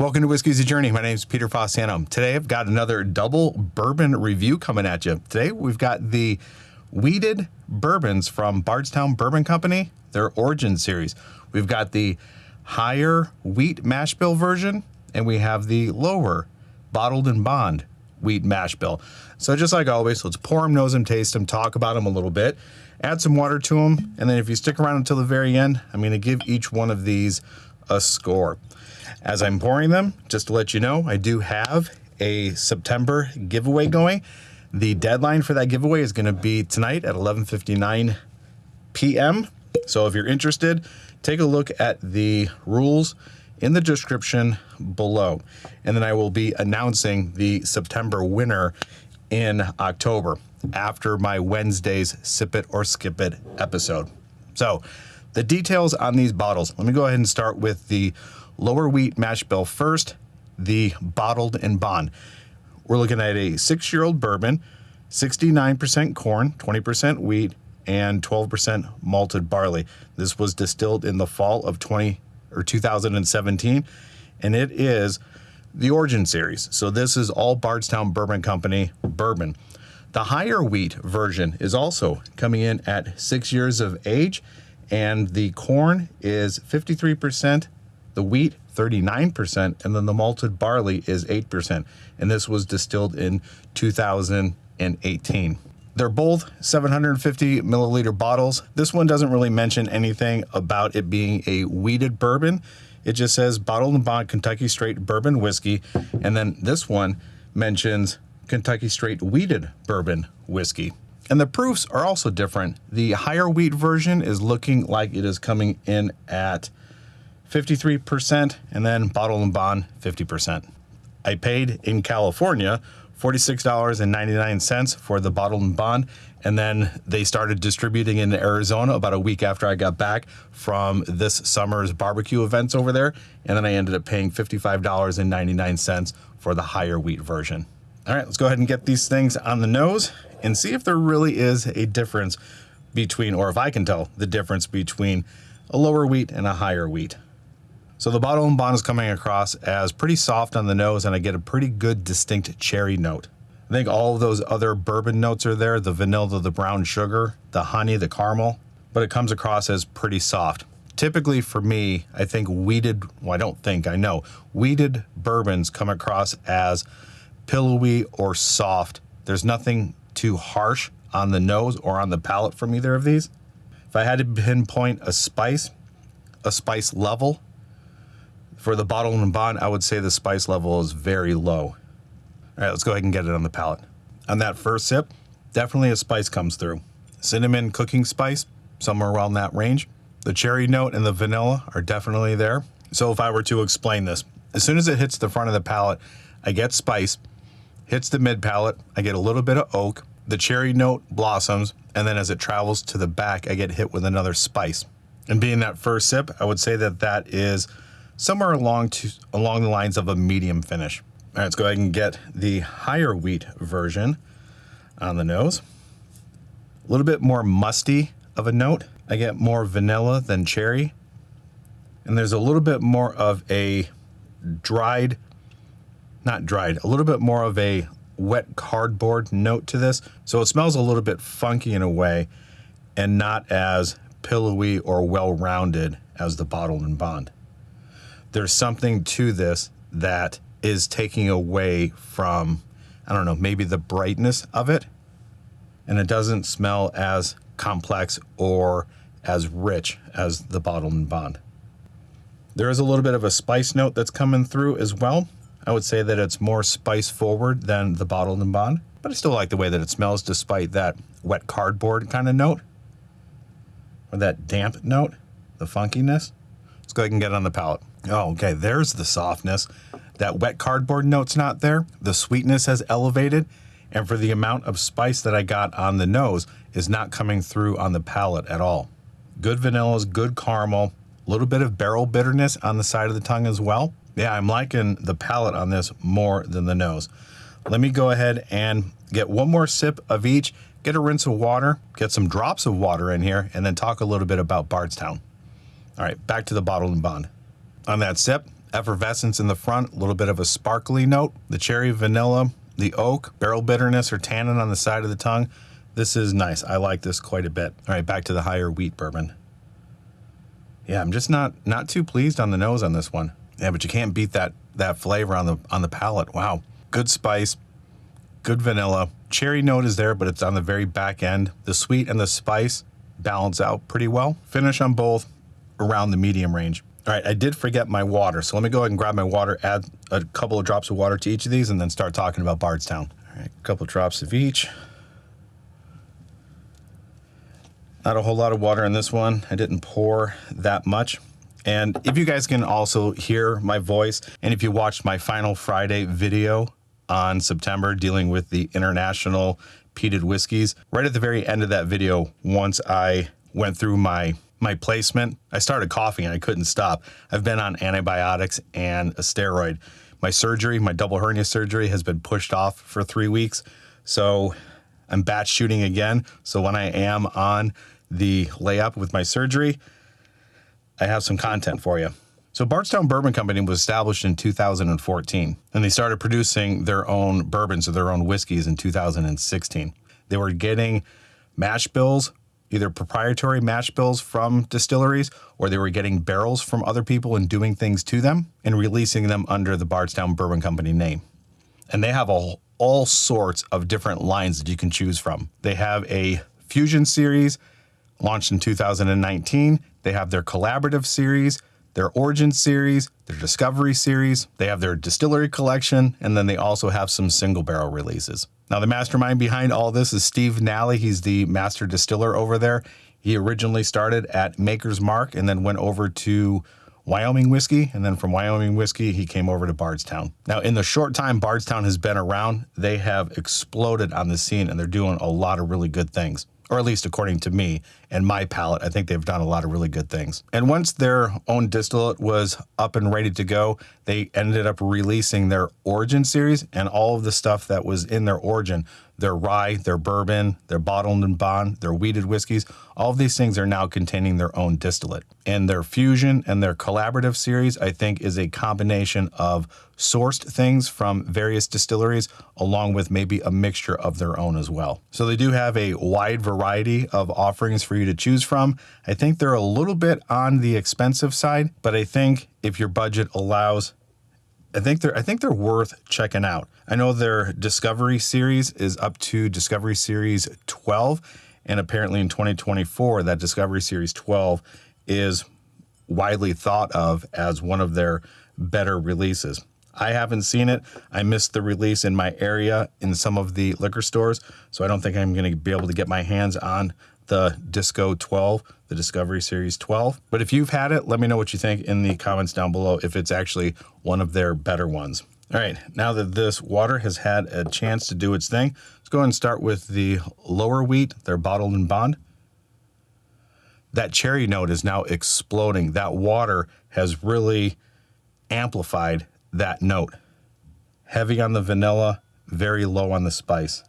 Welcome to Whiskey's a Journey. My name is Peter Fossano. Today I've got another double bourbon review coming at you. Today we've got the wheated bourbons from Bardstown Bourbon Company, their Origin series. We've got the higher wheat mash bill version, and we have the lower bottled and bond wheat mash bill. So just like always, let's pour them, nose them, taste them, talk about them a little bit, add some water to them, and then if you stick around until the very end, I'm going to give each one of these a score. As I'm pouring them, just to let you know, I do have a September giveaway going. The deadline for that giveaway is going to be tonight at 11:59 p.m. So if you're interested, take a look at the rules in the description below. And then I will be announcing the September winner in October after my Wednesday's Sip It or Skip It episode. So the details on these bottles, let me go ahead and start with the lower wheat mash bill first, the bottled and bond. We're looking at a 6-year-old bourbon, 69% corn, 20% wheat, and 12% malted barley. This was distilled in the fall of 2017, and it is the Origin series. So this is all Bardstown Bourbon Company bourbon. The higher wheat version is also coming in at 6 years of age, and the corn is 53%, the wheat 39%, and then the malted barley is 8%. And this was distilled in 2018. They're both 750 milliliter bottles. This one doesn't really mention anything about it being a wheated bourbon. It just says bottled and bond Kentucky straight bourbon whiskey. And then this one mentions Kentucky straight wheated bourbon whiskey. And the proofs are also different. The higher wheat version is looking like it is coming in at 53%, and then bottled and bond 50%. I paid in California $46.99 for the bottled and bond, and then they started distributing in Arizona about a week after I got back from this summer's barbecue events over there, and then I ended up paying $55.99 for the higher wheat version. All right, let's go ahead and get these things on the nose and see if there really is a difference between, or if I can tell the difference between a lower wheat and a higher wheat. So the bottle and bond is coming across as pretty soft on the nose, and I get a pretty good distinct cherry note. I think all of those other bourbon notes are there, the vanilla, the brown sugar, the honey, the caramel, but it comes across as pretty soft. Typically for me, I think wheated, well, I don't think, I know, wheated bourbons come across as pillowy or soft. There's nothing too harsh on the nose or on the palate from either of these. If I had to pinpoint a spice level, for the bottled and bond, I would say the spice level is very low. All right, let's go ahead and get it on the palate. On that first sip, definitely a spice comes through. Cinnamon cooking spice, somewhere around that range. The cherry note and the vanilla are definitely there. So if I were to explain this, as soon as it hits the front of the palate, I get spice, hits the mid palate, I get a little bit of oak, the cherry note blossoms, and then as it travels to the back, I get hit with another spice. And being that first sip, I would say that is somewhere along the lines of a medium finish. All right, let's go ahead and get the higher wheat version on the nose. A little bit more musty of a note. I get more vanilla than cherry. And there's a little bit more of a a little bit more of a wet cardboard note to this. So it smells a little bit funky in a way and not as pillowy or well-rounded as the bottled and bond. There's something to this that is taking away from, I don't know, maybe the brightness of it. And it doesn't smell as complex or as rich as the bottled and bond. There is a little bit of a spice note that's coming through as well. I would say that it's more spice forward than the bottled and bond, but I still like the way that it smells despite that wet cardboard kind of note or that damp note, the funkiness. Let's go ahead and get it on the palate. Oh, okay, there's the softness. That wet cardboard note's not there. The sweetness has elevated, and for the amount of spice that I got on the nose is not coming through on the palate at all. Good vanillas, good caramel, a little bit of barrel bitterness on the side of the tongue as well. Yeah, I'm liking the palate on this more than the nose. Let me go ahead and get one more sip of each, get a rinse of water, get some drops of water in here, and then talk a little bit about Bardstown. All right, back to the bottled and bond. On that sip, effervescence in the front, a little bit of a sparkly note, the cherry, vanilla, the oak, barrel bitterness or tannin on the side of the tongue. This is nice. I like this quite a bit. All right, back to the higher wheat bourbon. Yeah, I'm just not too pleased on the nose on this one. Yeah, but you can't beat that flavor on the palate. Wow. Good spice, good vanilla. Cherry note is there, but it's on the very back end. The sweet and the spice balance out pretty well. Finish on both around the medium range. All right, I did forget my water, so let me go ahead and grab my water, add a couple of drops of water to each of these, and then start talking about Bardstown. All right, a couple drops of each. Not a whole lot of water in this one. I didn't pour that much. And if you guys can also hear my voice, and if you watched my Final Friday video on September dealing with the international peated whiskeys, right at the very end of that video, once I went through my placement, I started coughing and I couldn't stop. I've been on antibiotics and a steroid. My surgery, my double hernia surgery, has been pushed off for 3 weeks. So I'm batch shooting again. So when I am on the layup with my surgery, I have some content for you. So Bardstown Bourbon Company was established in 2014, and they started producing their own bourbons or their own whiskeys in 2016. They were getting mash bills, either proprietary mash bills from distilleries, or they were getting barrels from other people and doing things to them and releasing them under the Bardstown Bourbon Company name. And they have all sorts of different lines that you can choose from. They have a Fusion series launched in 2019. They have their Collaborative series, their Origin series, their Discovery series. They have their Distillery collection, and then they also have some single barrel releases. Now, the mastermind behind all this is Steve Nally. He's the master distiller over there. He originally started at Maker's Mark and then went over to Wyoming Whiskey. And then from Wyoming Whiskey, he came over to Bardstown. Now, in the short time Bardstown has been around, they have exploded on the scene and they're doing a lot of really good things. Or at least according to me and my palate, I think they've done a lot of really good things. And once their own distillate was up and ready to go, they ended up releasing their Origin series, and all of the stuff that was in their Origin, their rye, their bourbon, their bottled and bond, their wheated whiskeys, all of these things are now containing their own distillate. And their Fusion and their Collaborative series, I think, is a combination of sourced things from various distilleries, along with maybe a mixture of their own as well. So they do have a wide variety of offerings for you to choose from. I think they're a little bit on the expensive side, but I think if your budget allows, I think they're worth checking out. I know their Discovery series is up to Discovery Series 12, and apparently in 2024, that Discovery Series 12 is widely thought of as one of their better releases. I haven't seen it. I missed the release in my area in some of the liquor stores, so I don't think I'm going to be able to get my hands on the Disco 12, the Discovery Series 12. But if you've had it, let me know what you think in the comments down below if it's actually one of their better ones. All right, now that this water has had a chance to do its thing, let's go ahead and start with the lower wheat, their bottled and bond. That cherry note is now exploding. That water has really amplified that note. Heavy on the vanilla, very low on the spice.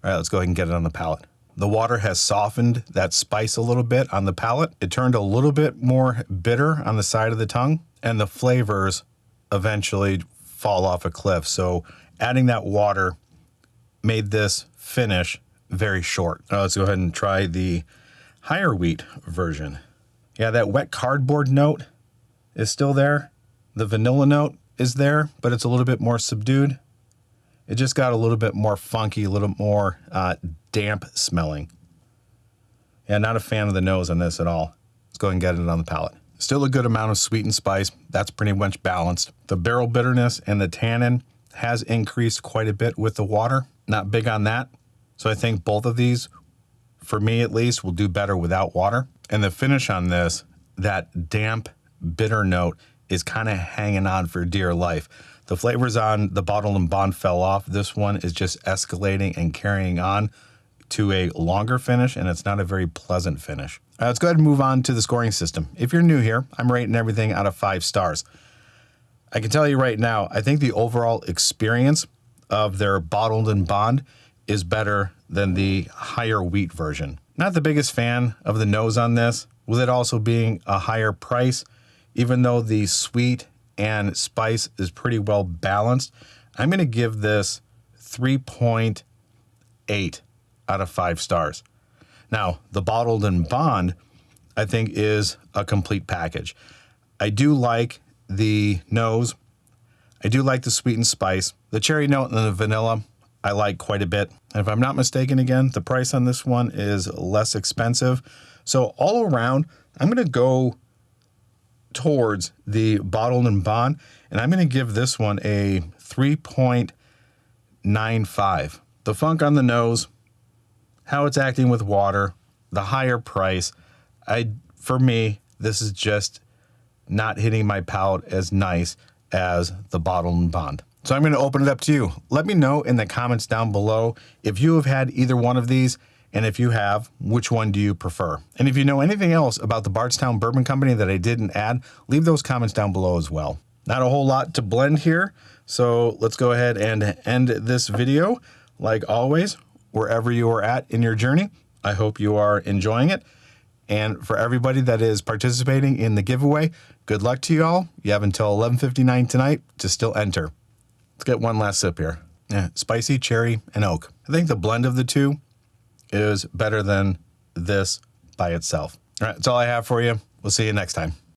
All right, let's go ahead and get it on the palate. The water has softened that spice a little bit on the palate. It turned a little bit more bitter on the side of the tongue, and the flavors eventually fall off a cliff. So adding that water made this finish very short. Now let's go ahead and try the higher wheat version. Yeah, that wet cardboard note is still there. The vanilla note is there, but it's a little bit more subdued. It just got a little bit more funky, a little more damp smelling. Yeah, not a fan of the nose on this at all. Let's go ahead and get it on the palate. Still a good amount of sweet and spice. That's pretty much balanced. The barrel bitterness and the tannin has increased quite a bit with the water. Not big on that. So I think both of these, for me at least, will do better without water. And the finish on this, that damp, bitter note is kind of hanging on for dear life. The flavors on the bottle and bond fell off. This one is just escalating and carrying on to a longer finish, and it's not a very pleasant finish. All right, let's go ahead and move on to the scoring system. If you're new here, I'm rating everything out of 5 stars. I can tell you right now, I think the overall experience of their bottled and bond is better than the higher wheat version. Not the biggest fan of the nose on this, with it also being a higher price. Even though the sweet and spice is pretty well balanced. I'm going to give this 3.8 out of 5 stars. Now, the Bottled and Bond, I think, is a complete package. I do like the nose. I do like the sweet and spice. The cherry note and the vanilla, I like quite a bit. And if I'm not mistaken, again, the price on this one is less expensive. So all around, I'm going to go towards the Bottled and Bond, and I'm going to give this one a 3.95. The funk on the nose, how it's acting with water, the higher price, for me, this is just not hitting my palate as nice as the Bottled and Bond. So I'm going to open it up to you. Let me know in the comments down below if you have had either one of these, and if you have, which one do you prefer? And if you know anything else about the Bardstown Bourbon Company that I didn't add, leave those comments down below as well. Not a whole lot to blend here, so let's go ahead and end this video. Like always, wherever you are at in your journey, I hope you are enjoying it. And for everybody that is participating in the giveaway, good luck to you all. You have until 11:59 tonight to still enter. Let's get one last sip here. Yeah, spicy, cherry, and oak. I think the blend of the two is better than this by itself. All right, that's all I have for you. We'll see you next time.